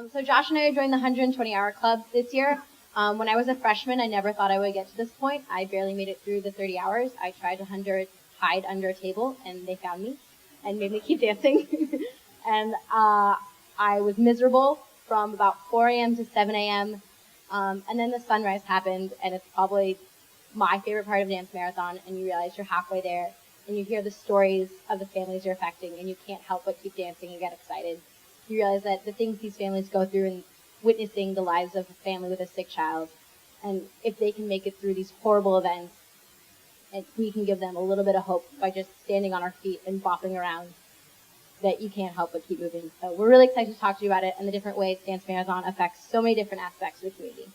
So Josh and I joined the 120-hour club this year. When I was a freshman, I never thought I would get to this point. I barely made it through the 30 hours. I tried to hide under a table, and they found me and made me keep dancing. And I was miserable from about 4 a.m. to 7 a.m. And then the sunrise happened, and it's probably my favorite part of Dance Marathon, and you realize you're halfway there, and you hear the stories of the families you're affecting, and you can't help but keep dancing and get excited. You realize that the things these families go through and witnessing the lives of a family with a sick child, and if they can make it through these horrible events, and we can give them a little bit of hope by just standing on our feet and bopping around, that you can't help but keep moving. So we're really excited to talk to you about it and the different ways Dance Marathon affects so many different aspects of the community.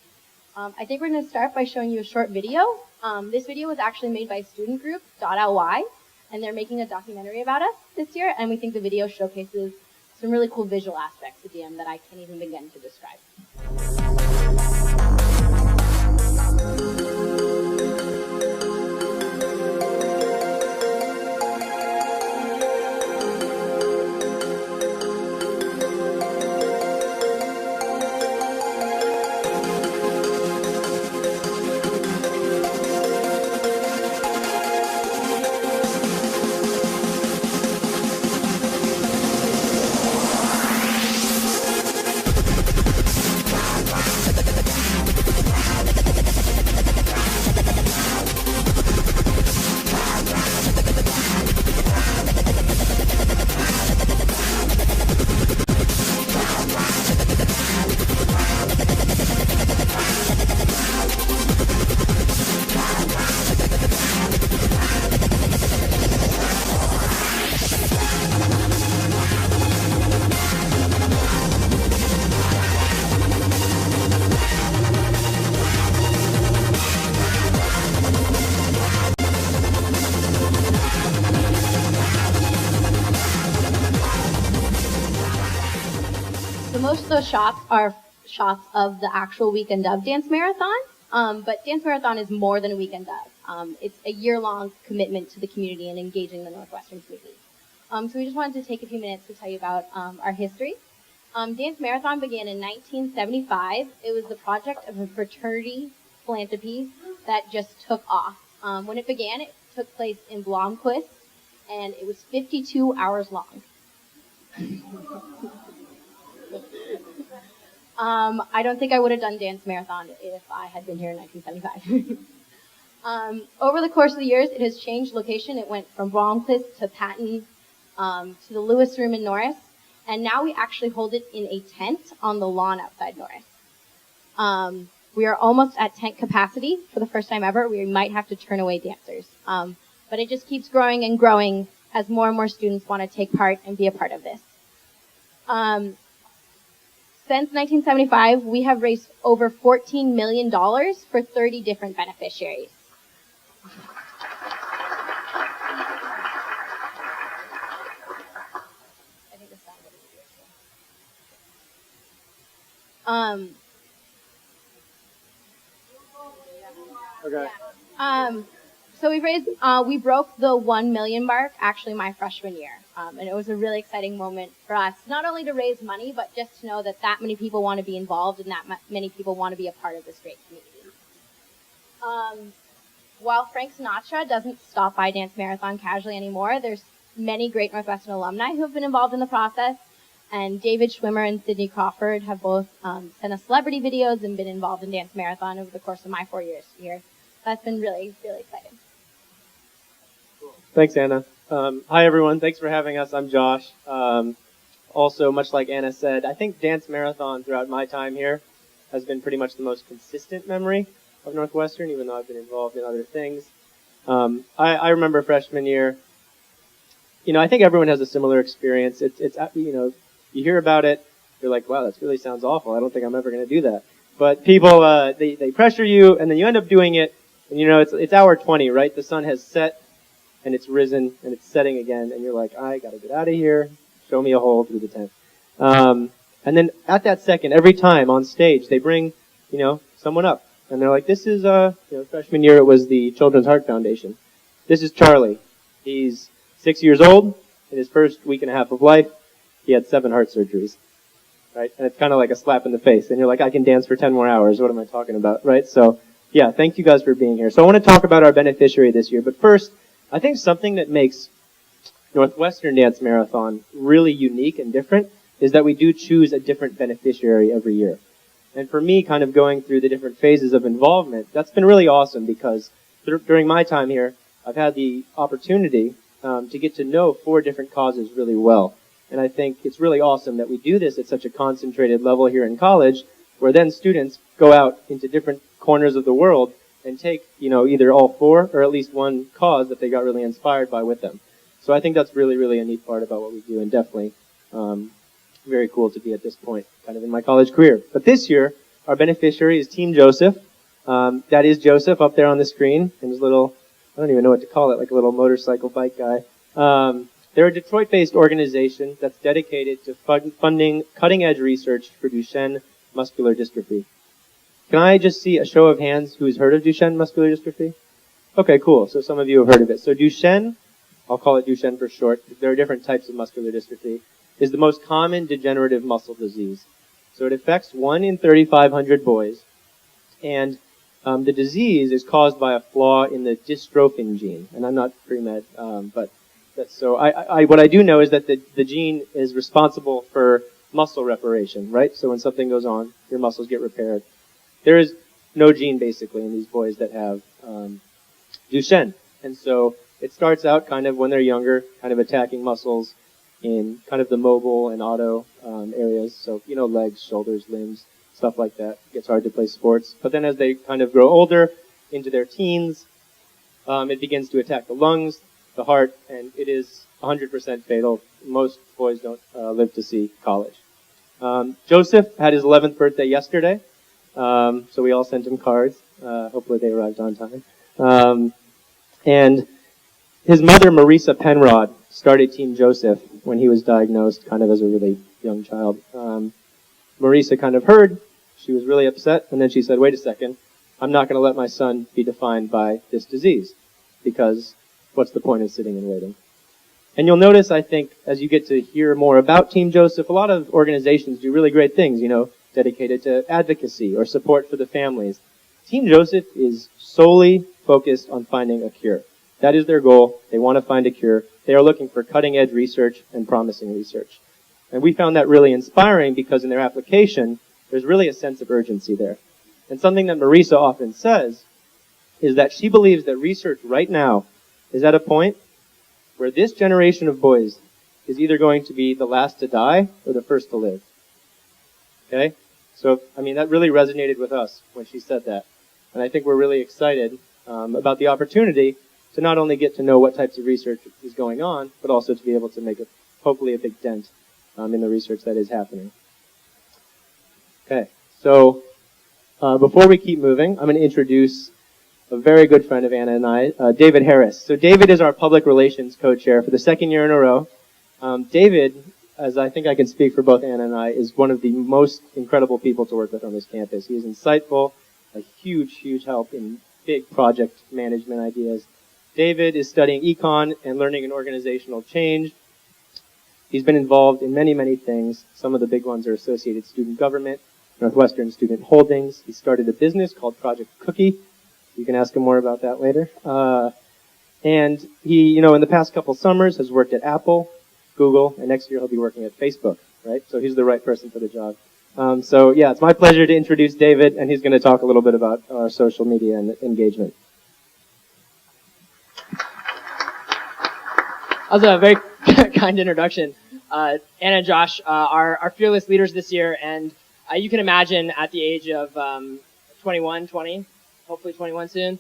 I think we're going to start by showing you a short video. This video was actually made by student group .ly, and they're making a documentary about us this year, and we think the video showcases some really cool visual aspects of DM that I can't even begin to describe. Most of those shots are shots of the actual weekend of Dance Marathon, but Dance Marathon is more than a weekend of. It's a year-long commitment to the community and engaging the Northwestern community. So we just wanted to take a few minutes to tell you about our history. Dance Marathon began in 1975. It was the project of a fraternity philanthropy that just took off. When it began, it took place in Blomquist, and it was 52 hours long. I don't think I would have done Dance Marathon if I had been here in 1975. Over the course of the years, it has changed location. It went from Blomquist to Patton, to the Lewis Room in Norris, and now we actually hold it in a tent on the lawn outside Norris. We are almost at tent capacity for the first time ever. We might have to turn away dancers. But it just keeps growing and growing as more and more students want to take part and be a part of this. Since 1975, we have raised over $14 million for 30 different beneficiaries. I think the sound is Okay. So we've raised, we broke the 1 million mark actually my freshman year. And it was a really exciting moment for us, not only to raise money, but just to know that many people want to be involved and that many people want to be a part of this great community. While Frank Sinatra doesn't stop by Dance Marathon casually anymore, there's many great Northwestern alumni who have been involved in the process, and David Schwimmer and Sydney Crawford have both sent us celebrity videos and been involved in Dance Marathon over the course of my 4 years here. That's been really, really exciting. Thanks, Anna. Hi, everyone. Thanks for having us. I'm Josh. Also, much like Anna said, I think Dance Marathon throughout my time here has been pretty much the most consistent memory of Northwestern, even though I've been involved in other things. I remember freshman year. I think everyone has a similar experience. It's you hear about it, you're like, wow, that really sounds awful. I don't think I'm ever going to do that. But people, they pressure you, and then you end up doing it, and it's hour 20, right? The sun has set, and it's risen, and it's setting again, and you're like, I gotta get out of here, show me a hole through the tent. And then at that second, every time on stage, they bring, someone up, and they're like, this is, freshman year it was the Children's Heart Foundation. This is Charlie. He's 6 years old. In his first week and a half of life, he had 7 heart surgeries. right? And it's kind of like a slap in the face. And you're like, I can dance for 10 more hours. What am I talking about, right? So, yeah, thank you guys for being here. So I want to talk about our beneficiary this year. But first, I think something that makes Northwestern Dance Marathon really unique and different is that we do choose a different beneficiary every year. And for me, kind of going through the different phases of involvement, that's been really awesome because during my time here, I've had the opportunity to get to know 4 different causes really well. And I think it's really awesome that we do this at such a concentrated level here in college, where then students go out into different corners of the world and take, either all 4 or at least one cause that they got really inspired by with them. So I think that's really, really a neat part about what we do, and definitely very cool to be at this point, kind of in my college career. But this year, our beneficiary is Team Joseph. That is Joseph up there on the screen, and his little, I don't even know what to call it, like a little motorcycle bike guy. They're a Detroit-based organization that's dedicated to funding cutting-edge research for Duchenne muscular dystrophy. Can I just see a show of hands who's heard of Duchenne muscular dystrophy? Okay, cool. So some of you have heard of it. So Duchenne, I'll call it Duchenne for short, there are different types of muscular dystrophy, is the most common degenerative muscle disease. So it affects 1 in 3,500 boys, and the disease is caused by a flaw in the dystrophin gene. And I'm not pre-med, but that's so. What I do know is that the gene is responsible for muscle reparation, right? So when something goes on, your muscles get repaired. There is no gene basically in these boys that have Duchenne, and so it starts out kind of when they're younger, kind of attacking muscles in kind of the mobile and auto areas. So, legs, shoulders, limbs, stuff like that. It gets hard to play sports. But then as they kind of grow older, into their teens, it begins to attack the lungs, the heart, and it is 100% fatal. Most boys don't live to see college. Joseph had his 11th birthday yesterday, so we all sent him cards. Hopefully they arrived on time. And his mother, Marisa Penrod, started Team Joseph when he was diagnosed kind of as a really young child. Marisa kind of heard, she was really upset, and then she said, wait a second, I'm not going to let my son be defined by this disease, because what's the point of sitting and waiting? And you'll notice, I think, as you get to hear more about Team Joseph, a lot of organizations do really great things, dedicated to advocacy or support for the families. Team Joseph is solely focused on finding a cure. That is their goal. They want to find a cure. They are looking for cutting-edge research and promising research. And we found that really inspiring because in their application, there's really a sense of urgency there. And something that Marisa often says is that she believes that research right now is at a point where this generation of boys is either going to be the last to die or the first to live. Okay? So, that really resonated with us when she said that. And I think we're really excited about the opportunity to not only get to know what types of research is going on, but also to be able to make hopefully a big dent in the research that is happening. Okay, so before we keep moving, I'm going to introduce a very good friend of Anna and I, David Harris. So David is our public relations co-chair for the 2nd year in a row. David, as I think I can speak for both Anna and I, is one of the most incredible people to work with on this campus. He is insightful, a huge, huge help in big project management ideas. David is studying econ and learning in organizational change. He's been involved in many, many things. Some of the big ones are Associated Student Government, Northwestern Student Holdings. He started a business called Project Cookie. You can ask him more about that later. And he, in the past couple summers has worked at Apple, Google, and next year he'll be working at Facebook, right? So he's the right person for the job. It's my pleasure to introduce David, and he's going to talk a little bit about our social media and engagement. That was a very kind introduction. Anna and Josh are our fearless leaders this year, and you can imagine at the age of 21, 20, hopefully 21 soon,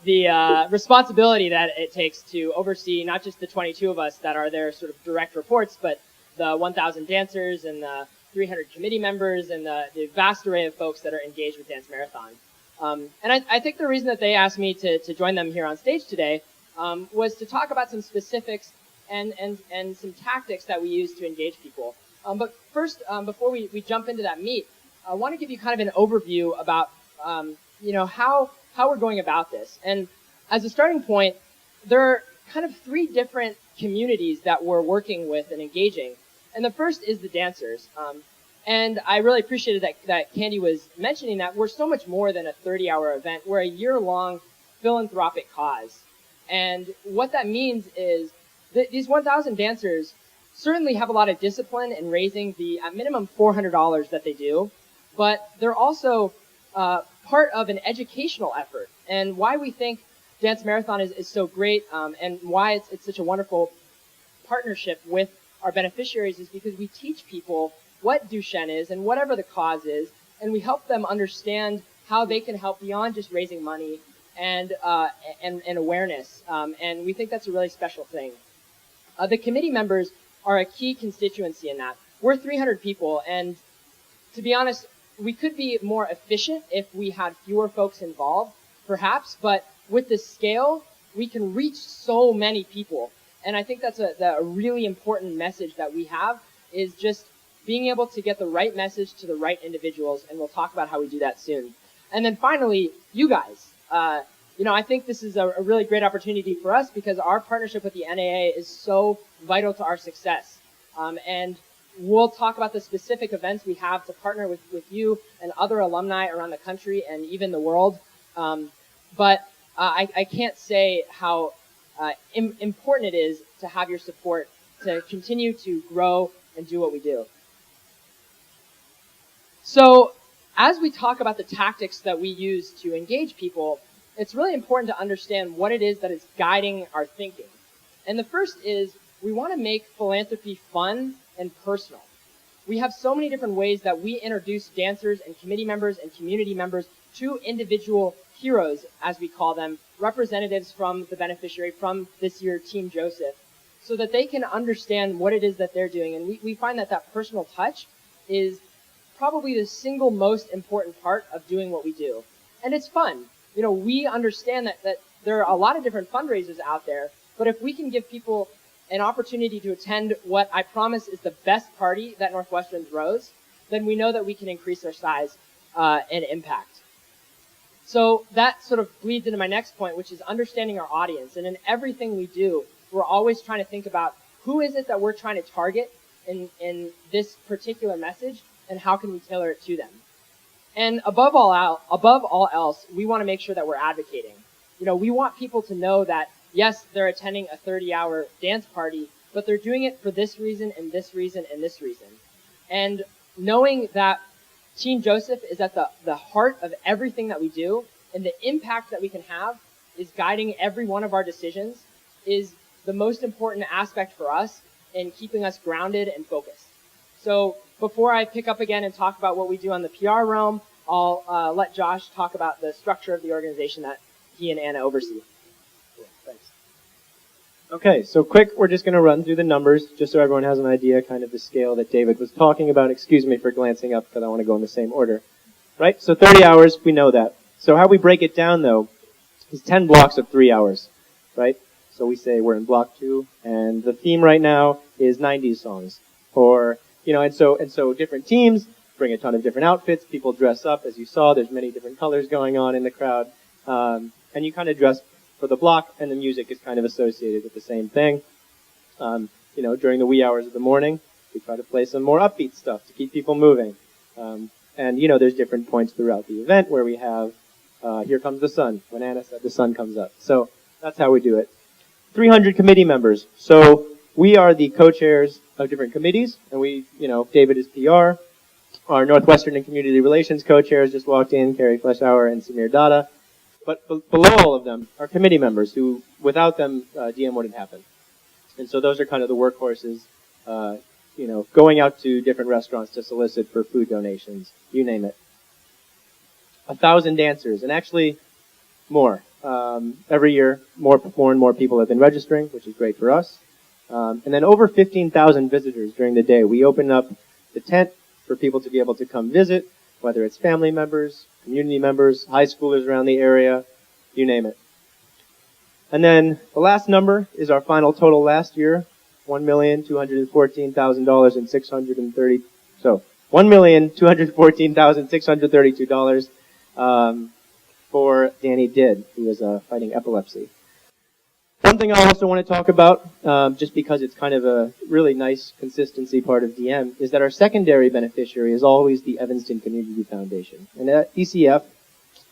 the responsibility that it takes to oversee not just the 22 of us that are their sort of direct reports, but the 1,000 dancers and the 300 committee members and the vast array of folks that are engaged with Dance Marathon. And I think the reason that they asked me to join them here on stage today was to talk about some specifics and some tactics that we use to engage people. But first, before we jump into that meat, I want to give you kind of an overview about how we're going about this. And as a starting point, there are kind of 3 different communities that we're working with and engaging. And the first is the dancers. And I really appreciated that Candy was mentioning that we're so much more than a 30-hour event. We're a year-long philanthropic cause. And what that means is that these 1,000 dancers certainly have a lot of discipline in raising the, at minimum, $400 that they do. But they're also part of an educational effort. And why we think Dance Marathon is so great and why it's such a wonderful partnership with our beneficiaries is because we teach people what Duchenne is and whatever the cause is, and we help them understand how they can help beyond just raising money and awareness. And we think that's a really special thing. The committee members are a key constituency in that. We're 300 people, and to be honest, we could be more efficient if we had fewer folks involved, perhaps, but with the scale, we can reach so many people. And I think that's a really important message that we have, is just being able to get the right message to the right individuals, and we'll talk about how we do that soon. And then finally, you guys. I think this is a really great opportunity for us because our partnership with the NAA is so vital to our success. And we'll talk about the specific events we have to partner with you and other alumni around the country and even the world. But I can't say how important it is to have your support to continue to grow and do what we do. So as we talk about the tactics that we use to engage people, it's really important to understand what it is that is guiding our thinking. And the first is we want to make philanthropy fun and personal. We have so many different ways that we introduce dancers and committee members and community members to individual heroes, as we call them, representatives from the beneficiary, from this year Team Joseph, so that they can understand what it is that they're doing. And we find that personal touch is probably the single most important part of doing what we do. And it's fun. We understand that there are a lot of different fundraisers out there, but if we can give people an opportunity to attend what I promise is the best party that Northwestern throws, then we know that we can increase their size and impact. So that sort of bleeds into my next point, which is understanding our audience. And in everything we do, we're always trying to think about who is it that we're trying to target in this particular message, and how can we tailor it to them. And above all else, we want to make sure that we're advocating. We want people to know that, yes, they're attending a 30-hour dance party, but they're doing it for this reason and this reason and this reason. And knowing that Team Joseph is at the heart of everything that we do, and the impact that we can have is guiding every one of our decisions, is the most important aspect for us in keeping us grounded and focused. So before I pick up again and talk about what we do on the PR realm, I'll let Josh talk about the structure of the organization that he and Anna oversee. Cool, thanks. Okay, so quick, we're just going to run through the numbers just so everyone has an idea, kind of the scale that David was talking about. Excuse me for glancing up because I want to go in the same order. Right, so 30 hours, we know that. So how we break it down, though, is 10 blocks of 3 hours, right? So we say we're in block 2, and the theme right now is 90s songs. Or, and so different teams bring a ton of different outfits. People dress up, as you saw. There's many different colors going on in the crowd. And you kind of dress for the block, and the music is kind of associated with the same thing. During the wee hours of the morning, we try to play some more upbeat stuff to keep people moving. And there's different points throughout the event where we have Here Comes the Sun, when Anna said the sun comes up. So that's how we do it. 300 committee members. So we are the co-chairs of different committees, and we, David is PR. Our Northwestern and Community Relations co-chairs just walked in, Carrie Fleischauer and Samir Dada. But below all of them are committee members who, without them, DM wouldn't happen. And so those are kind of the workhorses, going out to different restaurants to solicit for food donations, you name it. 1,000 dancers, and actually more. Every year, more and more people have been registering, which is great for us. And then over 15,000 visitors during the day. We open up the tent for people to be able to come visit, whether it's family members, community members, high schoolers around the area, you name it. And then the last number is our final total last year, $1,214,630. So $1,214,632 for Danny Did, who was fighting epilepsy. One thing I also want to talk about, just because it's kind of a really nice consistency part of DM, is that our secondary beneficiary is always the Evanston Community Foundation. And that ECF,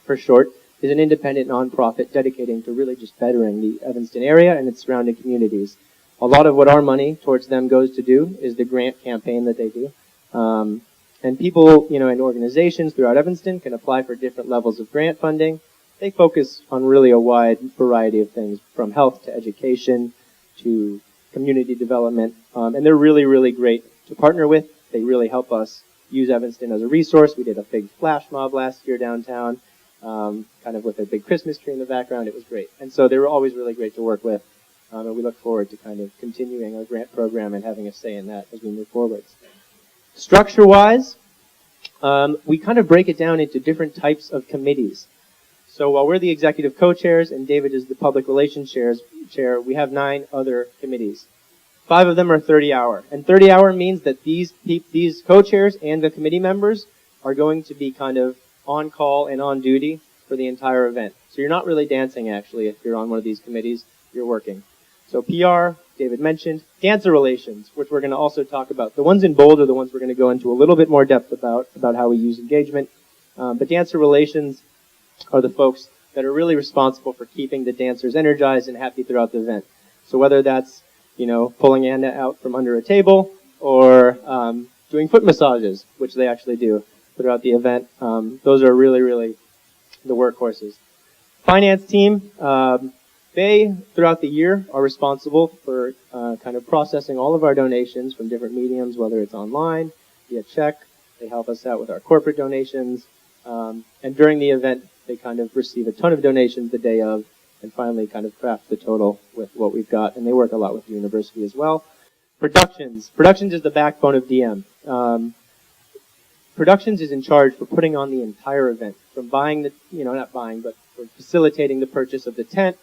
for short, is an independent nonprofit dedicating to really just bettering the Evanston area and its surrounding communities. A lot of what our money towards them goes to do is the grant campaign that they do. And people, and organizations throughout Evanston can apply for different levels of grant funding. They focus on really a wide variety of things, from health to education to community development. And they're really, really great to partner with. They really help us use Evanston as a resource. We did a big flash mob last year downtown, kind of with a big Christmas tree in the background. It was great. And so they were always really great to work with. And we look forward to kind of continuing our grant program and having a say in that as we move forward. Structure-wise, we kind of break it down into different types of committees. So while we're the executive co-chairs and David is the public relations chair, we have 9 other committees. 5 of them are 30-hour. And 30-hour means that these co-chairs and the committee members are going to be kind of on call and on duty for the entire event. So you're not really dancing, actually, if you're on one of these committees. You're working. So PR, David mentioned. Dancer relations, which we're going to also talk about. The ones in bold are the ones we're going to go into a little bit more depth about how we use engagement. But dancer relations are the folks that are really responsible for keeping the dancers energized and happy throughout the event. So whether that's, pulling Anna out from under a table or doing foot massages, which they actually do throughout the event, those are really, really the workhorses. Finance team, they, throughout the year, are responsible for kind of processing all of our donations from different mediums, whether it's online, via check. They help us out with our corporate donations. And during the event, they kind of receive a ton of donations the day of and finally kind of craft the total with what we've got. And they work a lot with the university as well. Productions. Productions is the backbone of DM. Productions is in charge for putting on the entire event, from buying the, not buying, but for facilitating the purchase of the tent,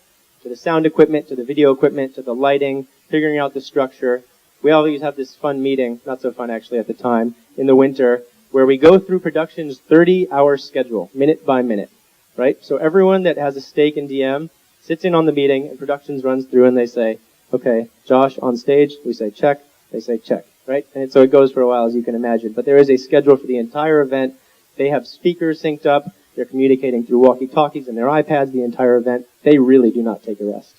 to the sound equipment, to the video equipment, to the lighting, figuring out the structure. We always have this fun meeting, not so fun actually at the time, in the winter, where we go through production's 30-hour schedule, minute by minute, right? So everyone that has a stake in DM sits in on the meeting, and productions runs through, and they say, okay, Josh, on stage, we say check, they say check, right? And so it goes for a while, as you can imagine. But there is a schedule for the entire event. They have speakers synced up. They're communicating through walkie-talkies and their iPads the entire event. They really do not take a rest.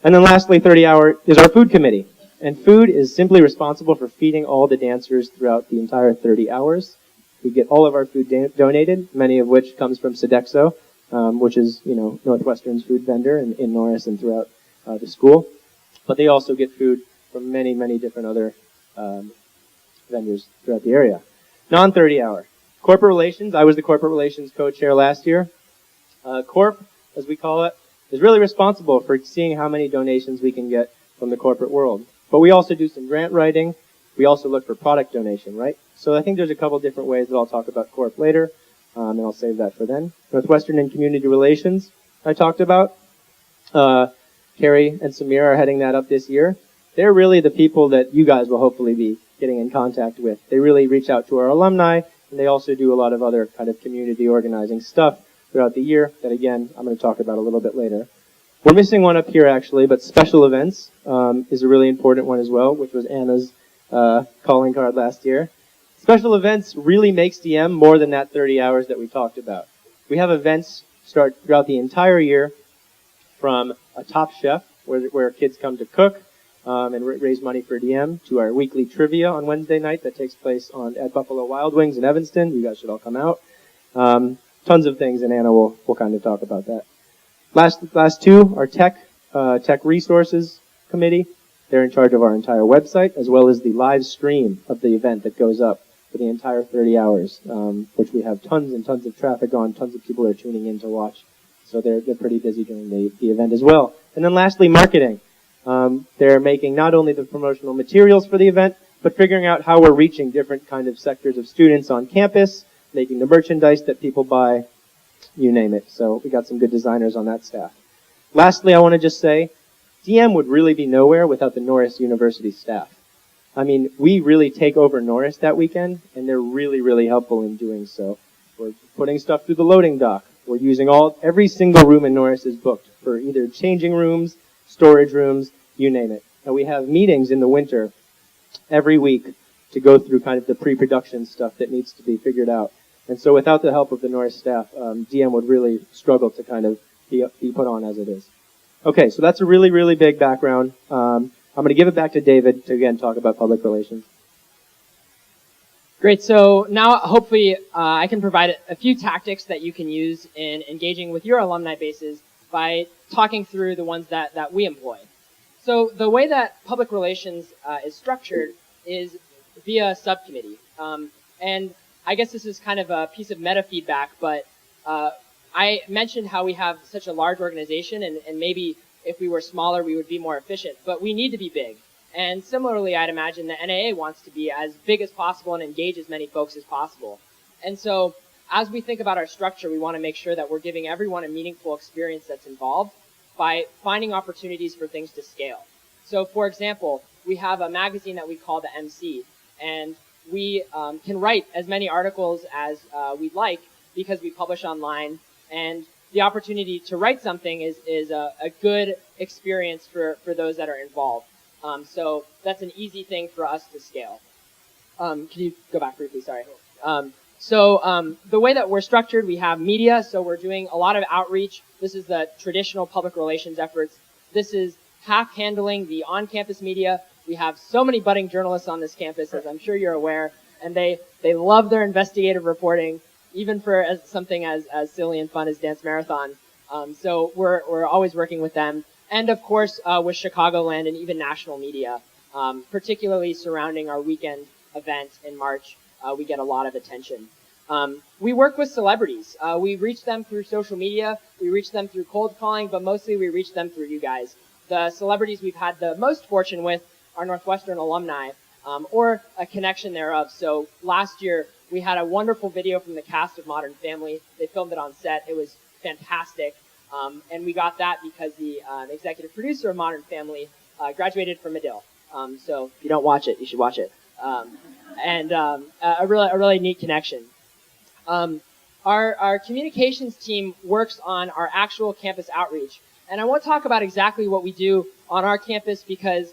And then lastly, 30-hour is our food committee. And food is simply responsible for feeding all the dancers throughout the entire 30 hours. We get all of our food donated, many of which comes from Sodexo, which is, Northwestern's food vendor in Norris and throughout the school. But they also get food from many, many different other vendors throughout the area. Non-30-hour. Corporate relations. I was the corporate relations co-chair last year. Corp, as we call it, is really responsible for seeing how many donations we can get from the corporate world. But we also do some grant writing. We also look for product donation, right? So I think there's a couple different ways that I'll talk about Corp later, and I'll save that for then. Northwestern and Community Relations, I talked about. Carrie and Samir are heading that up this year. They're really the people that you guys will hopefully be getting in contact with. They really reach out to our alumni, and they also do a lot of other kind of community organizing stuff throughout the year that, again, I'm going to talk about a little bit later. We're missing one up here, actually, but special events is a really important one as well, which was Anna's calling card last year. Special events really makes DM more than that 30 hours that we talked about. We have events start throughout the entire year, from a Top Chef, where kids come to cook and raise money for DM, to our weekly trivia on Wednesday night that takes place at Buffalo Wild Wings in Evanston. You guys should all come out. Tons of things, and Anna will kind of talk about that. Last two are tech resources committee. They're in charge of our entire website, as well as the live stream of the event that goes up for the entire 30 hours, which we have tons and tons of traffic on. Tons of people are tuning in to watch. So they're pretty busy during the event as well. And then lastly, marketing. They're making not only the promotional materials for the event, but figuring out how we're reaching different kind of sectors of students on campus, making the merchandise that people buy, you name it. So we got some good designers on that staff. Lastly, I want to just say, DM would really be nowhere without the Norris University staff. I mean, we really take over Norris that weekend, and they're really, really helpful in doing so. We're putting stuff through the loading dock. We're using every single room in Norris is booked for either changing rooms, storage rooms, you name it. And we have meetings in the winter every week to go through kind of the pre-production stuff that needs to be figured out. And so without the help of the Norris staff, DM would really struggle to kind of be put on as it is. Okay, so that's a really, really big background. I'm going to give it back to David to, again, talk about public relations. Great. So now, hopefully, I can provide a few tactics that you can use in engaging with your alumni bases by talking through the ones that we employ. So the way that public relations is structured is via subcommittee. And I guess this is kind of a piece of meta feedback, but I mentioned how we have such a large organization, and maybe if we were smaller, we would be more efficient. But we need to be big. And similarly, I'd imagine the NAA wants to be as big as possible and engage as many folks as possible. And so as we think about our structure, we want to make sure that we're giving everyone a meaningful experience that's involved by finding opportunities for things to scale. So for example, we have a magazine that we call the MC, and we can write as many articles as we'd like because we publish online, and the opportunity to write something is a good experience for those that are involved. So that's an easy thing for us to scale. Can you go back briefly? Sorry. So the way that we're structured, we have media, so we're doing a lot of outreach. This is the traditional public relations efforts. This is half handling the on-campus media. We have so many budding journalists on this campus, as I'm sure you're aware, and they love their investigative reporting, even for something as silly and fun as Dance Marathon. So we're always working with them. And of course, with Chicagoland and even national media, particularly surrounding our weekend event in March, we get a lot of attention. We work with celebrities. We reach them through social media. We reach them through cold calling, but mostly we reach them through you guys. The celebrities we've had the most fortune with are Northwestern alumni, or a connection thereof. So last year, we had a wonderful video from the cast of Modern Family. They filmed it on set. It was fantastic. And we got that because the executive producer of Modern Family graduated from Medill. So if you don't watch it, you should watch it. And a really neat connection. Our communications team works on our actual campus outreach. And I won't talk about exactly what we do on our campus because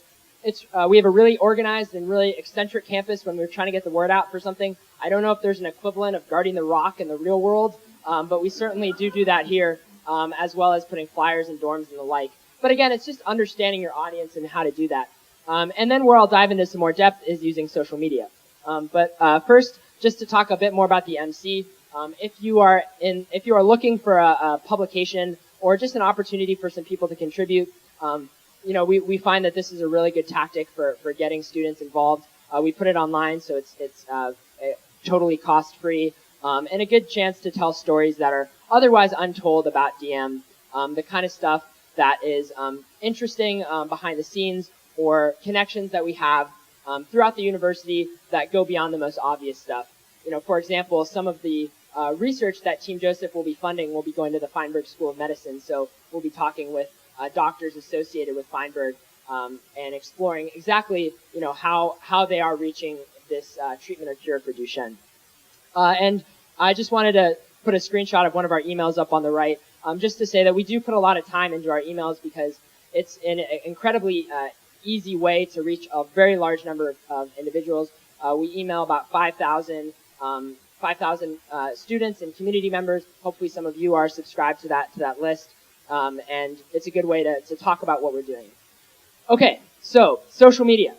we have a really organized and really eccentric campus when we're trying to get the word out for something. I don't know if there's an equivalent of guarding the rock in the real world, but we certainly do that here. As well as putting flyers in dorms and the like. But again, it's just understanding your audience and how to do that. And then where I'll dive into some more depth is using social media. But first, just to talk a bit more about the MC, if you are looking for a publication or just an opportunity for some people to contribute, we find that this is a really good tactic for getting students involved. We put it online, so it's totally cost-free. And a good chance to tell stories that are otherwise untold about DM, the kind of stuff that is interesting behind the scenes or connections that we have throughout the university that go beyond the most obvious stuff. For example, some of the research that Team Joseph will be funding will be going to the Feinberg School of Medicine, so we'll be talking with doctors associated with Feinberg and exploring exactly how they are reaching this treatment or cure for Duchenne. And I just wanted to put a screenshot of one of our emails up on the right, just to say that we do put a lot of time into our emails because it's an incredibly easy way to reach a very large number of individuals. We email about 5,000 students and community members. Hopefully some of you are subscribed to that list, and it's a good way to talk about what we're doing. Okay, so social media.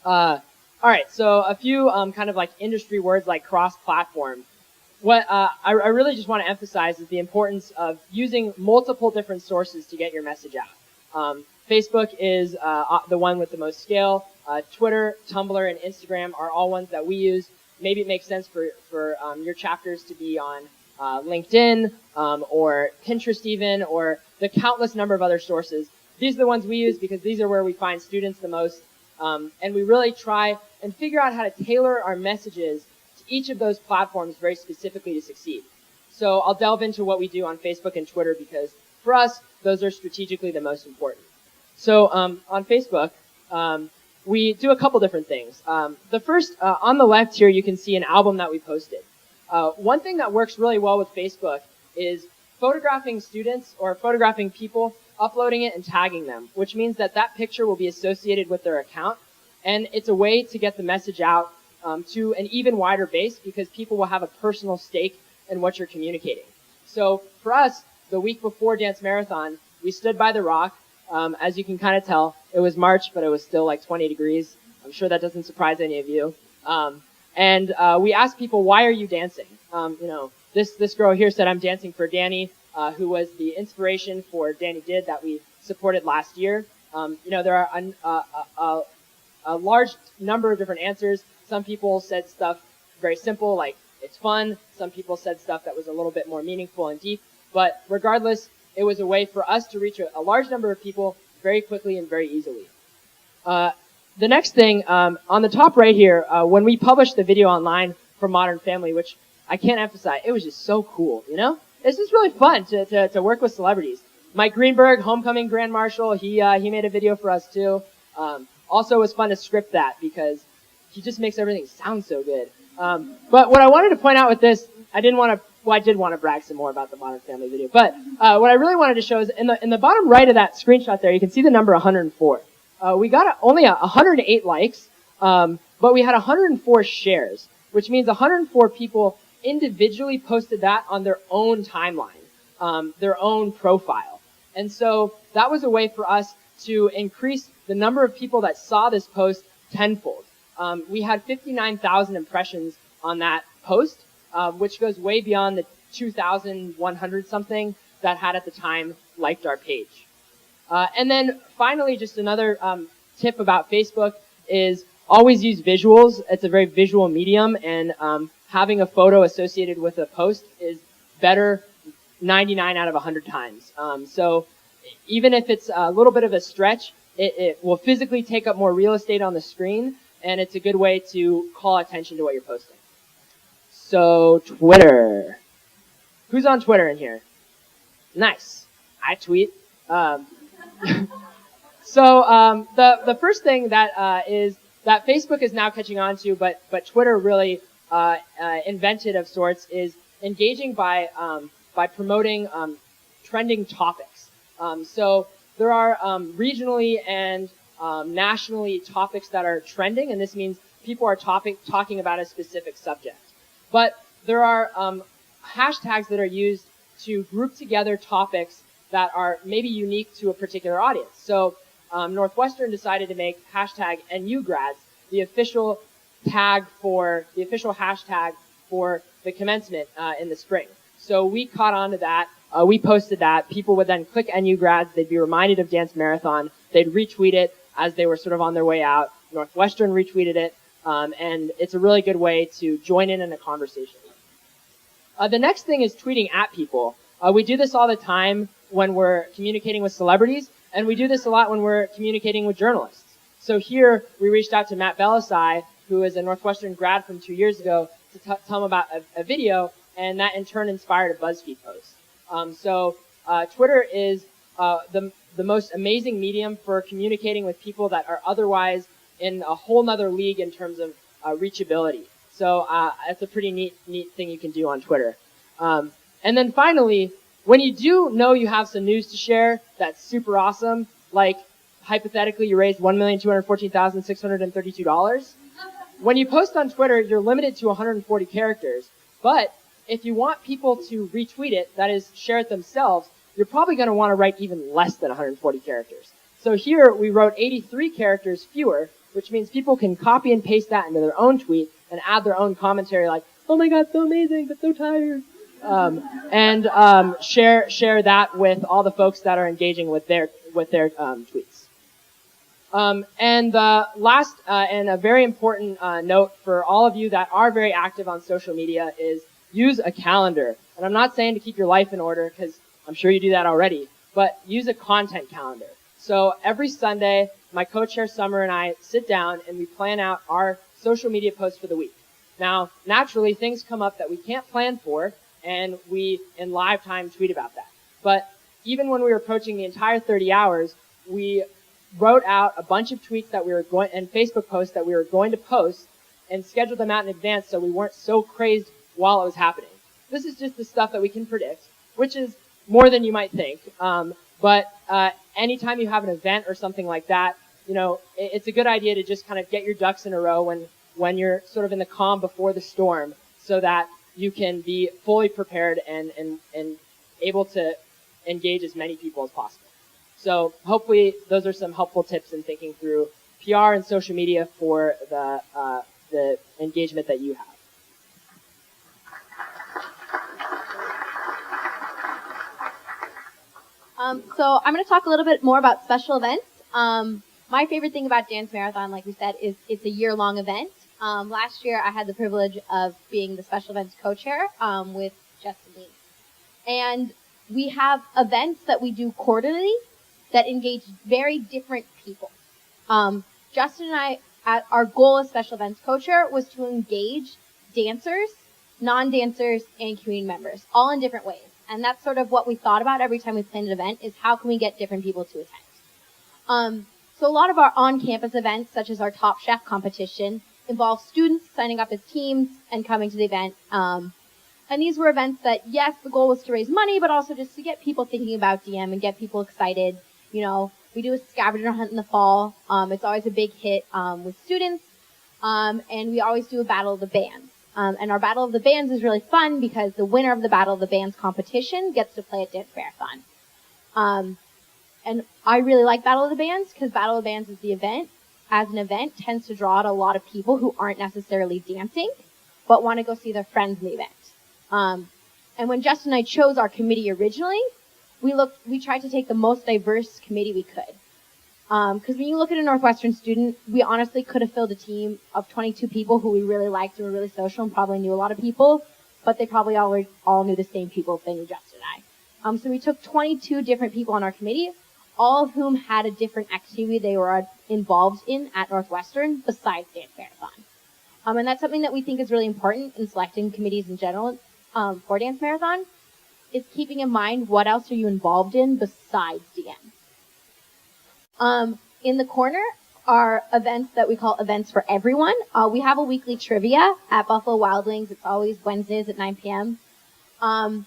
All right, so a few kind of like industry words like cross-platform. What I really just want to emphasize is the importance of using multiple different sources to get your message out. Facebook is the one with the most scale. Twitter, Tumblr, and Instagram are all ones that we use. Maybe it makes sense for your chapters to be on LinkedIn or Pinterest even, or the countless number of other sources. These are the ones we use because these are where we find students the most. And we really try and figure out how to tailor our messages to each of those platforms very specifically to succeed. So I'll delve into what we do on Facebook and Twitter because for us, those are strategically the most important. So on Facebook, we do a couple different things. The first, on the left here, you can see an album that we posted. One thing that works really well with Facebook is photographing students or photographing people uploading it and tagging them, which means that that picture will be associated with their account. And it's a way to get the message out to an even wider base because people will have a personal stake in what you're communicating. So for us, the week before Dance Marathon, we stood by the rock. As you can kind of tell, it was March, but it was still like 20 degrees. I'm sure that doesn't surprise any of you. And we asked people, why are you dancing? This girl here said, I'm dancing for Danny, who was the inspiration for Danny Did that we supported last year. There are a large number of different answers. Some people said stuff very simple, like it's fun. Some people said stuff that was a little bit more meaningful and deep. But regardless, it was a way for us to reach a large number of people very quickly and very easily. The next thing, on the top right here, when we published the video online for Modern Family, which I can't emphasize, it was just so cool, It's just really fun to work with celebrities. Mike Greenberg, Homecoming Grand Marshal, he made a video for us too. Also, it was fun to script that because he just makes everything sound so good. But what I wanted to point out with this, I did want to brag some more about the Modern Family video. But what I really wanted to show is in the bottom right of that screenshot there, you can see the number 104. We got only 108 likes, but we had 104 shares, which means 104 people individually posted that on their own timeline, their own profile. And so that was a way for us to increase the number of people that saw this post tenfold. We had 59,000 impressions on that post, which goes way beyond the 2,100 something that had at the time liked our page. And then finally, just another tip about Facebook is always use visuals. It's a very visual medium, and having a photo associated with a post is better 99 out of 100 times. So even if it's a little bit of a stretch, it will physically take up more real estate on the screen, and it's a good way to call attention to what you're posting. So Twitter. Who's on Twitter in here? Nice. I tweet. So the first thing that is that Facebook is now catching on to, but Twitter really invented of sorts, is engaging by promoting trending topics. So there are regionally and nationally topics that are trending, and this means people are talking about a specific subject. But there are hashtags that are used to group together topics that are maybe unique to a particular audience. So Northwestern decided to make hashtag NUGrads the official hashtag for the commencement in the spring. So we caught on to that. We posted that. People would then click NUGrads. They'd be reminded of Dance Marathon. They'd retweet it as they were sort of on their way out. Northwestern retweeted it. And it's a really good way to join in a conversation. The next thing is tweeting at people. We do this all the time when we're communicating with celebrities, and we do this a lot when we're communicating with journalists. So here, we reached out to Matt Belisai, who is a Northwestern grad from 2 years ago, to tell him about a video, and that in turn inspired a BuzzFeed post. So Twitter is the most amazing medium for communicating with people that are otherwise in a whole nother league in terms of reachability. So it's a pretty neat thing you can do on Twitter. And then finally, when you do know you have some news to share that's super awesome, like hypothetically you raised $1,214,632, when you post on Twitter, you're limited to 140 characters. But if you want people to retweet it, that is, share it themselves, you're probably going to want to write even less than 140 characters. So here we wrote 83 characters fewer, which means people can copy and paste that into their own tweet and add their own commentary like, oh my god, so amazing, but so tired. Share that with all the folks that are engaging with their tweets. And the last and a very important note for all of you that are very active on social media is use a calendar. And I'm not saying to keep your life in order, because I'm sure you do that already, but use a content calendar. So every Sunday, my co-chair Summer and I sit down and we plan out our social media posts for the week. Now, naturally, things come up that we can't plan for, and we, in live time, tweet about that. But even when we were approaching the entire 30 hours, we wrote out a bunch of tweets that we were going, and Facebook posts that we were going to post, and scheduled them out in advance so we weren't so crazed while it was happening. This is just the stuff that we can predict, which is more than you might think. But anytime you have an event or something like that, it's a good idea to just kind of get your ducks in a row when you're sort of in the calm before the storm, so that you can be fully prepared and able to engage as many people as possible. So hopefully those are some helpful tips in thinking through PR and social media for the engagement that you have. So I'm going to talk a little bit more about special events. My favorite thing about Dance Marathon, like we said, is it's a year-long event. Last year I had the privilege of being the special events co-chair with Justin Lee. And we have events that we do quarterly that engage very different people. Justin and I, our goal as special events co-chair was to engage dancers, non-dancers, and community members, all in different ways. And that's sort of what we thought about every time we planned an event, is how can we get different people to attend. So a lot of our on-campus events, such as our Top Chef competition, involve students signing up as teams and coming to the event. And these were events that, yes, the goal was to raise money, but also just to get people thinking about DM and get people excited. We do a scavenger hunt in the fall. It's always a big hit with students. And we always do a Battle of the Bands. And our Battle of the Bands is really fun because the winner of the Battle of the Bands competition gets to play at Dance Marathon. And I really like Battle of the Bands because Battle of the Bands is the event. As an event, tends to draw out a lot of people who aren't necessarily dancing, but want to go see their friends in the event. And when Justin and I chose our committee originally, we tried to take the most diverse committee we could. Because when you look at a Northwestern student, we honestly could have filled a team of 22 people who we really liked and were really social and probably knew a lot of people, but they probably all knew the same people if they knew Justin and I. So we took 22 different people on our committee, all of whom had a different activity they were involved in at Northwestern besides Dance Marathon. And that's something that we think is really important in selecting committees in general for Dance Marathon, is keeping in mind what else are you involved in besides DM. In the corner are events that we call events for everyone. We have a weekly trivia at Buffalo Wild Wings. It's always Wednesdays at 9 p.m. And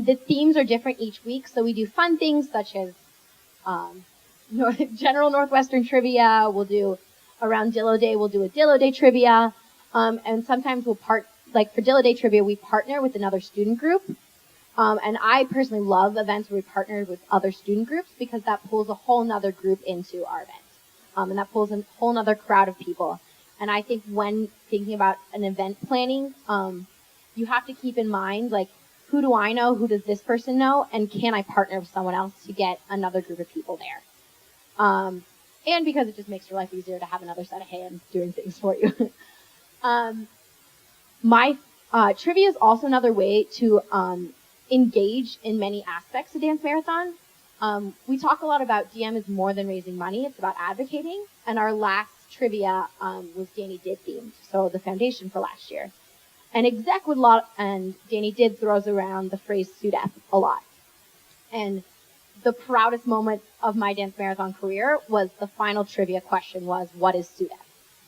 the themes are different each week. So we do fun things such as general Northwestern trivia. We'll do around Dillo Day. We'll do a Dillo Day trivia. And sometimes we'll for Dillo Day trivia, we partner with another student group. And I personally love events where we partner with other student groups because that pulls a whole nother group into our event. And that pulls a whole nother crowd of people. And I think when thinking about an event planning, you have to keep in mind, who do I know? Who does this person know? And can I partner with someone else to get another group of people there? And because it just makes your life easier to have another set of hands doing things for you. My trivia is also another way to engage in many aspects of Dance Marathon. We talk a lot about DM is more than raising money. It's about advocating. And our last trivia was Danny Did themed, so the foundation for last year. And Danny Did throws around the phrase SUDEP a lot. And the proudest moment of my Dance Marathon career was the final trivia question was, what is SUDEP?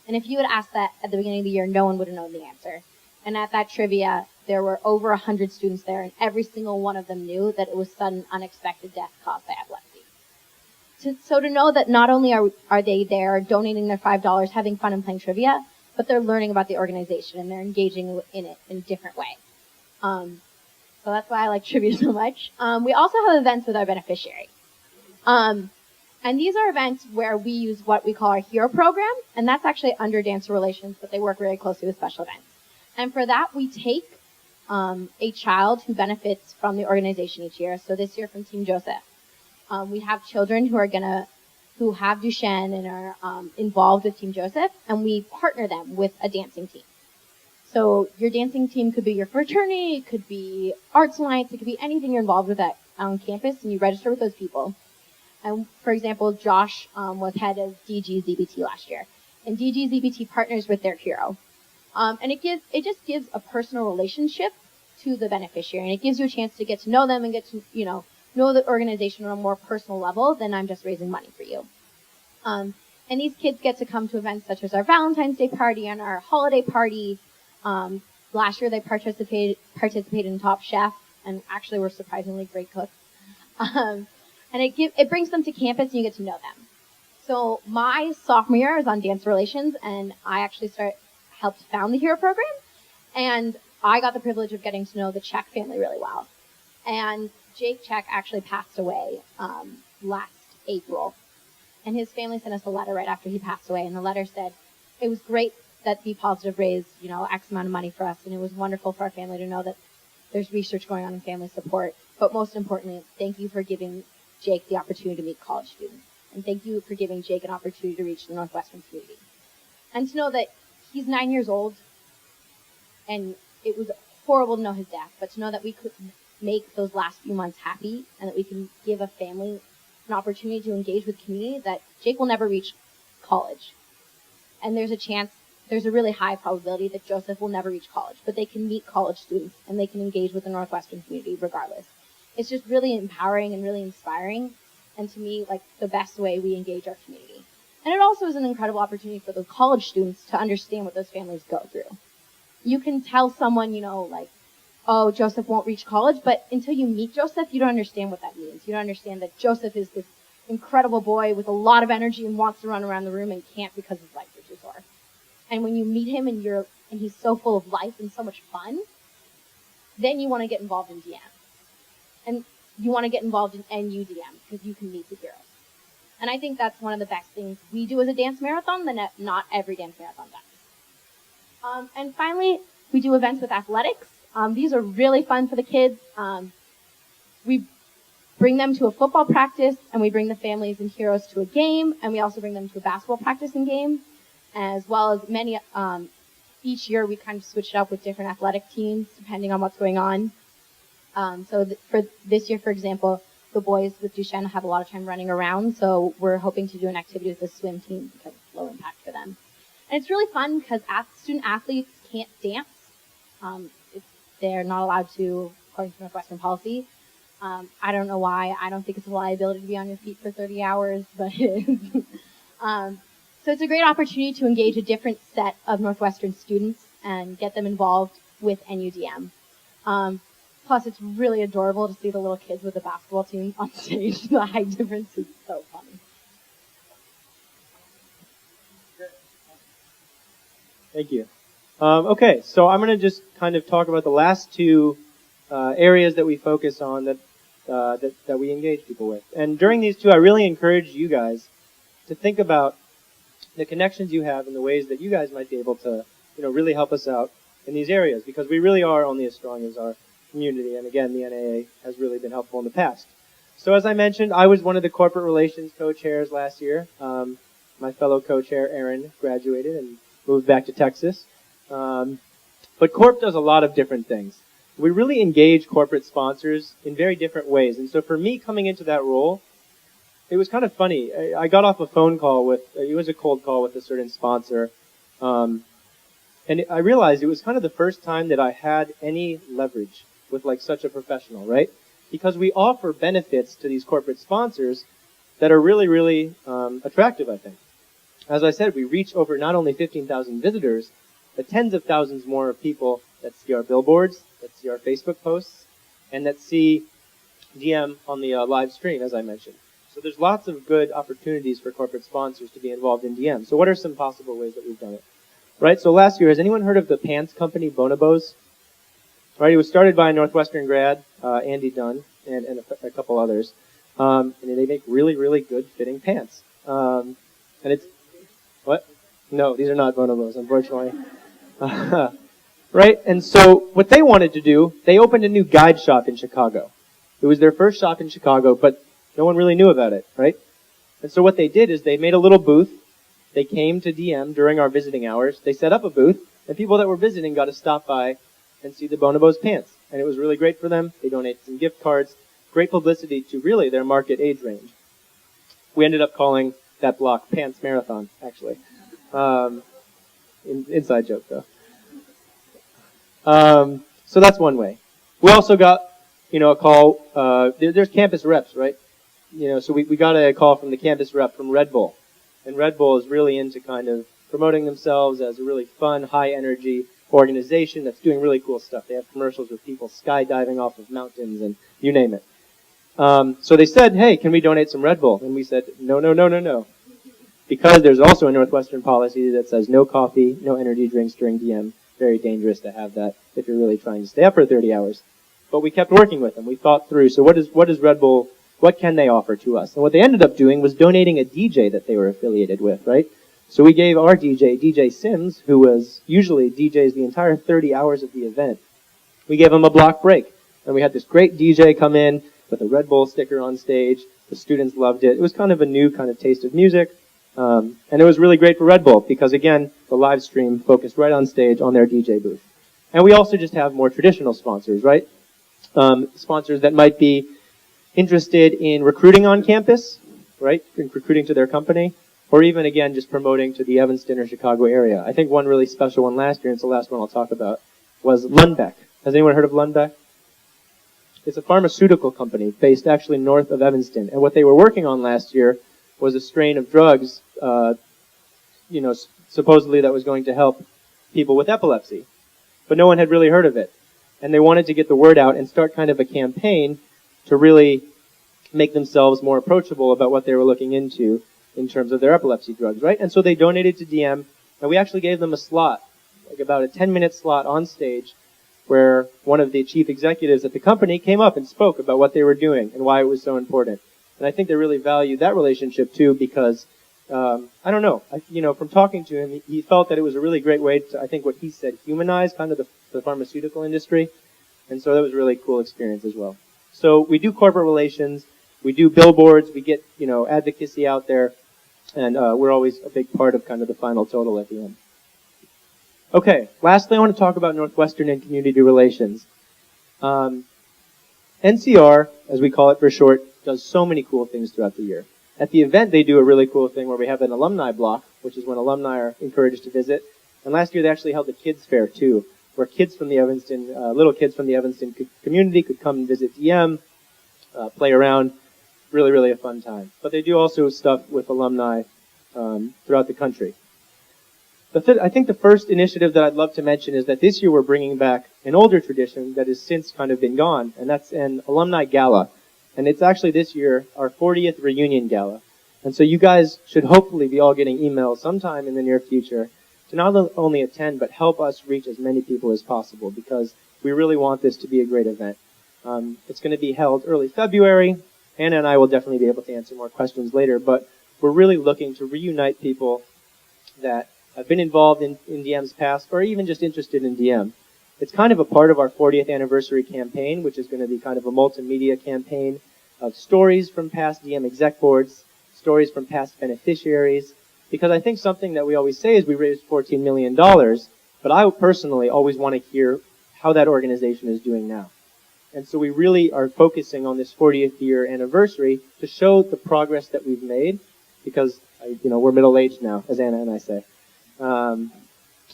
And if you had asked that at the beginning of the year, no one would have known the answer. And at that trivia, there were over 100 students there, and every single one of them knew that it was sudden, unexpected death caused by epilepsy. So to know that not only are they there donating their $5, having fun and playing trivia, but they're learning about the organization and they're engaging in it in a different way. So that's why I like trivia so much. We also have events with our beneficiary. And these are events where we use what we call our HERO program, and that's actually under Dancer Relations, but they work very closely with special events. And for that, we take a child who benefits from the organization each year. So this year from Team Joseph, we have children who have Duchenne and are involved with Team Joseph, and we partner them with a dancing team. So your dancing team could be your fraternity, it could be Arts Alliance, it could be anything you're involved with on campus, and you register with those people. And for example, Josh was head of DGZBT last year, and DGZBT partners with their HERO. And it just gives a personal relationship to the beneficiary, and it gives you a chance to get to know them and get to, know the organization on a more personal level than I'm just raising money for you. And these kids get to come to events such as our Valentine's Day party and our holiday party. Last year they participated in Top Chef and actually were surprisingly great cooks. And and it brings them to campus and you get to know them. So my sophomore year I was on dance relations, and I actually helped found the Hero program, and I got the privilege of getting to know the Czech family really well. And Jake Czech actually passed away last April, and his family sent us a letter right after he passed away, and the letter said, it was great that Be Positive raised, X amount of money for us, and it was wonderful for our family to know that there's research going on in family support, but most importantly, thank you for giving Jake the opportunity to meet college students, and thank you for giving Jake an opportunity to reach the Northwestern community. And to know that he's 9 years old, and it was horrible to know his death, but to know that we could make those last few months happy, and that we can give a family an opportunity to engage with community, that Jake will never reach college. And there's a really high probability that Joseph will never reach college, but they can meet college students and they can engage with the Northwestern community regardless. It's just really empowering and really inspiring, and to me, like, the best way we engage our community. And it also is an incredible opportunity for the college students to understand what those families go through. You can tell someone, oh, Joseph won't reach college, but until you meet Joseph, you don't understand what that means. You don't understand that Joseph is this incredible boy with a lot of energy and wants to run around the room and can't because his legs are too sore. And when you meet him and he's so full of life and so much fun, then you want to get involved in DM. And you want to get involved in NUDM because you can meet the heroes. And I think that's one of the best things we do as a dance marathon that not every dance marathon does. And finally, we do events with athletics. These are really fun for the kids. We bring them to a football practice, and we bring the families and heroes to a game, and we also bring them to a basketball practice and game, as well as many. Each year, we kind of switch it up with different athletic teams depending on what's going on. For this year, for example, the boys with Duchenne have a lot of time running around, so we're hoping to do an activity with the swim team because it's low impact for them. And it's really fun because student athletes can't dance. They're not allowed to, according to Northwestern policy. I don't know why. I don't think it's a liability to be on your feet for 30 hours, but it is. So it's a great opportunity to engage a different set of Northwestern students and get them involved with NUDM. Plus, it's really adorable to see the little kids with the basketball team on stage. The height difference is so funny. Thank you. Okay, so I'm going to just kind of talk about the last two areas that we focus on that we engage people with. And during these two, I really encourage you guys to think about the connections you have and the ways that you guys might be able to, really help us out in these areas, because we really are only as strong as our community. And again, the NAA has really been helpful in the past. So as I mentioned, I was one of the corporate relations co-chairs last year. My fellow co-chair, Aaron, graduated and moved back to Texas. But Corp does a lot of different things. We really engage corporate sponsors in very different ways. And so for me, coming into that role, it was kind of funny. I got off a phone call it was a cold call with a certain sponsor. And I realized it was kind of the first time that I had any leverage with such a professional, right? Because we offer benefits to these corporate sponsors that are really, really attractive, I think. As I said, we reach over not only 15,000 visitors, but tens of thousands more of people that see our billboards, that see our Facebook posts, and that see DM on the live stream, as I mentioned. So there's lots of good opportunities for corporate sponsors to be involved in DM. So what are some possible ways that we've done it? Right, so last year, has anyone heard of the pants company Bonobos? Right, it was started by a Northwestern grad, Andy Dunn, and a couple others. And they make really, really good fitting pants. And it's, what? No, these are not Bonobos, unfortunately. Right, and so what they wanted to do, they opened a new guide shop in Chicago. It was their first shop in Chicago, but no one really knew about it, right? And so what they did is they made a little booth. They came to DM during our visiting hours. They set up a booth, and people that were visiting got to stop by and see the Bonobos pants. And it was really great for them. They donated some gift cards. Great publicity to really their market age range. We ended up calling that block Pants Marathon, actually. Inside joke, though. So that's one way. We also got, a call. There's campus reps, right? So we got a call from the campus rep from Red Bull. And Red Bull is really into kind of promoting themselves as a really fun, high-energy organization that's doing really cool stuff. They have commercials with people skydiving off of mountains and you name it. So they said, hey, can we donate some Red Bull? And we said, no, no, no, no, no. Because there's also a Northwestern policy that says no coffee, no energy drinks during DM. Very dangerous to have that if you're really trying to stay up for 30 hours. But we kept working with them. We thought through, so what is Red Bull, what can they offer to us? And what they ended up doing was donating a DJ that they were affiliated with, right? So we gave our DJ, DJ Sims, who was usually DJs the entire 30 hours of the event, we gave him a block break. And we had this great DJ come in with a Red Bull sticker on stage. The students loved it. It was kind of a new kind of taste of music. And it was really great for Red Bull because, again, the live stream focused right on stage on their DJ booth. And we also just have more traditional sponsors, right? Sponsors that might be interested in recruiting on campus, right? In recruiting to their company. Or even, again, just promoting to the Evanston or Chicago area. I think one really special one last year, and it's the last one I'll talk about, was Lundbeck. Has anyone heard of Lundbeck? It's a pharmaceutical company based actually north of Evanston. And what they were working on last year was a strain of drugs, supposedly that was going to help people with epilepsy. But no one had really heard of it. And they wanted to get the word out and start kind of a campaign to really make themselves more approachable about what they were looking into in terms of their epilepsy drugs, right? And so they donated to DM, and we actually gave them a slot, like about a 10-minute slot on stage, where one of the chief executives at the company came up and spoke about what they were doing and why it was so important. And I think they really valued that relationship too because, I don't know, from talking to him, he felt that it was a really great way to, I think what he said, humanize kind of the pharmaceutical industry. And so that was a really cool experience as well. So we do corporate relations, we do billboards, we get, advocacy out there, and we're always a big part of kind of the final total at the end. Okay, lastly, I want to talk about Northwestern and community relations. NCR, as we call it for short, does so many cool things throughout the year. At the event, they do a really cool thing where we have an alumni block, which is when alumni are encouraged to visit. And last year, they actually held a kids fair too, where kids from the Evanston, little kids from the Evanston community could come and visit DM, play around. Really, really a fun time. But they do also stuff with alumni throughout the country. I think the first initiative that I'd love to mention is that this year we're bringing back an older tradition that has since kind of been gone, and that's an alumni gala. And it's actually this year our 40th reunion gala. And so you guys should hopefully be all getting emails sometime in the near future to not only attend, but help us reach as many people as possible because we really want this to be a great event. It's going to be held early February. Anna and I will definitely be able to answer more questions later, but we're really looking to reunite people that have been involved in DM's past or even just interested in DM. It's kind of a part of our 40th anniversary campaign, which is going to be kind of a multimedia campaign of stories from past DM exec boards, stories from past beneficiaries, because I think something that we always say is we raised $14 million, but I personally always want to hear how that organization is doing now. And so we really are focusing on this 40th year anniversary to show the progress that we've made because, we're middle-aged now, as Anna and I say.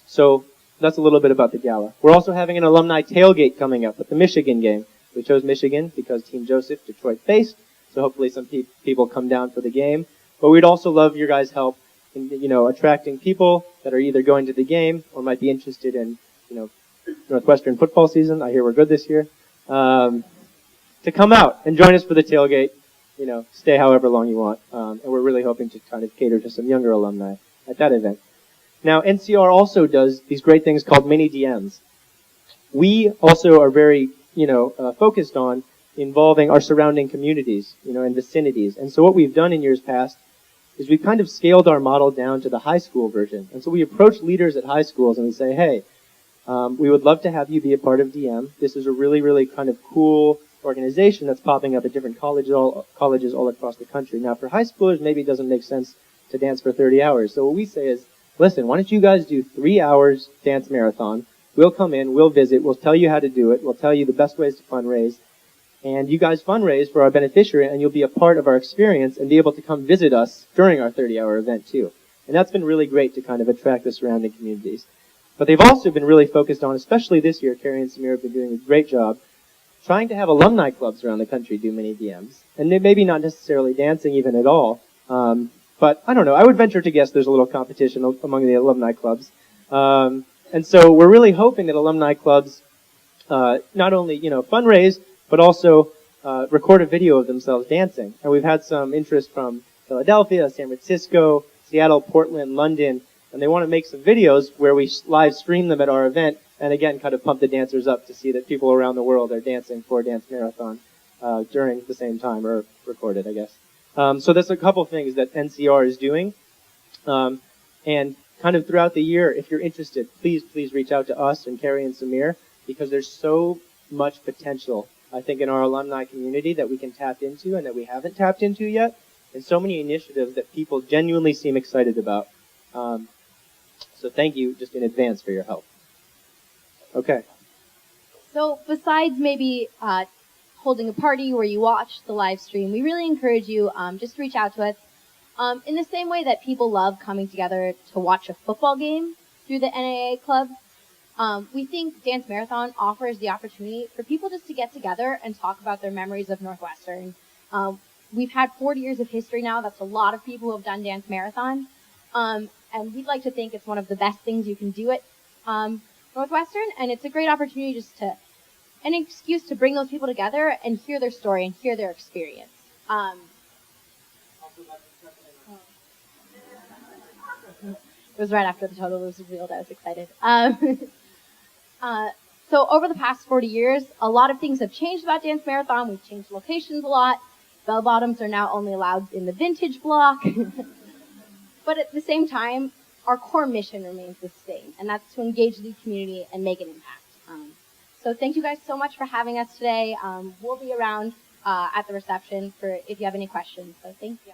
So that's a little bit about the gala. We're also having an alumni tailgate coming up at the Michigan game. We chose Michigan because Team Joseph, Detroit-based, so hopefully some people come down for the game. But we'd also love your guys' help in, attracting people that are either going to the game or might be interested in, Northwestern football season. I hear we're good this year. To come out and join us for the tailgate, stay however long you want. And we're really hoping to kind of cater to some younger alumni at that event. Now, NCR also does these great things called mini DMs. We also are very, focused on involving our surrounding communities, and vicinities. And so what we've done in years past is we've kind of scaled our model down to the high school version. And so we approach leaders at high schools and we say, hey, we would love to have you be a part of DM. This is a really, really kind of cool organization that's popping up at different colleges all across the country. Now, for high schoolers, maybe it doesn't make sense to dance for 30 hours. So what we say is, listen, why don't you guys do 3 hours dance marathon? We'll come in, we'll visit, we'll tell you how to do it, we'll tell you the best ways to fundraise, and you guys fundraise for our beneficiary, and you'll be a part of our experience and be able to come visit us during our 30-hour event, too. And that's been really great to kind of attract the surrounding communities. But they've also been really focused on, especially this year, Carrie and Samir have been doing a great job, trying to have alumni clubs around the country do mini DMs. And maybe not necessarily dancing even at all, but I don't know. I would venture to guess there's a little competition among the alumni clubs. And so we're really hoping that alumni clubs not only, fundraise, but also record a video of themselves dancing. And we've had some interest from Philadelphia, San Francisco, Seattle, Portland, London, and they want to make some videos where we live stream them at our event, and again, kind of pump the dancers up to see that people around the world are dancing for Dance Marathon during the same time, or recorded, I guess. So there's a couple things that NCR is doing. And kind of throughout the year, if you're interested, please reach out to us and Carrie and Samir, because there's so much potential, I think, in our alumni community that we can tap into and that we haven't tapped into yet, and so many initiatives that people genuinely seem excited about. So thank you just in advance for your help. Okay. So besides maybe holding a party where you watch the live stream, we really encourage you just to reach out to us. In the same way that people love coming together to watch a football game through the NAA Club, we think Dance Marathon offers the opportunity for people just to get together and talk about their memories of Northwestern. We've had 40 years of history now. That's a lot of people who have done Dance Marathon. And we'd like to think it's one of the best things you can do at Northwestern. And it's a great opportunity just to, an excuse to bring those people together and hear their story and hear their experience. It was right after the total was revealed. I was excited. So over the past 40 years, a lot of things have changed about Dance Marathon. We've changed locations a lot. Bell bottoms are now only allowed in the vintage block. But at the same time, our core mission remains the same, and that's to engage the community and make an impact. So thank you guys so much for having us today. We'll be around at the reception for if you have any questions. So thank you.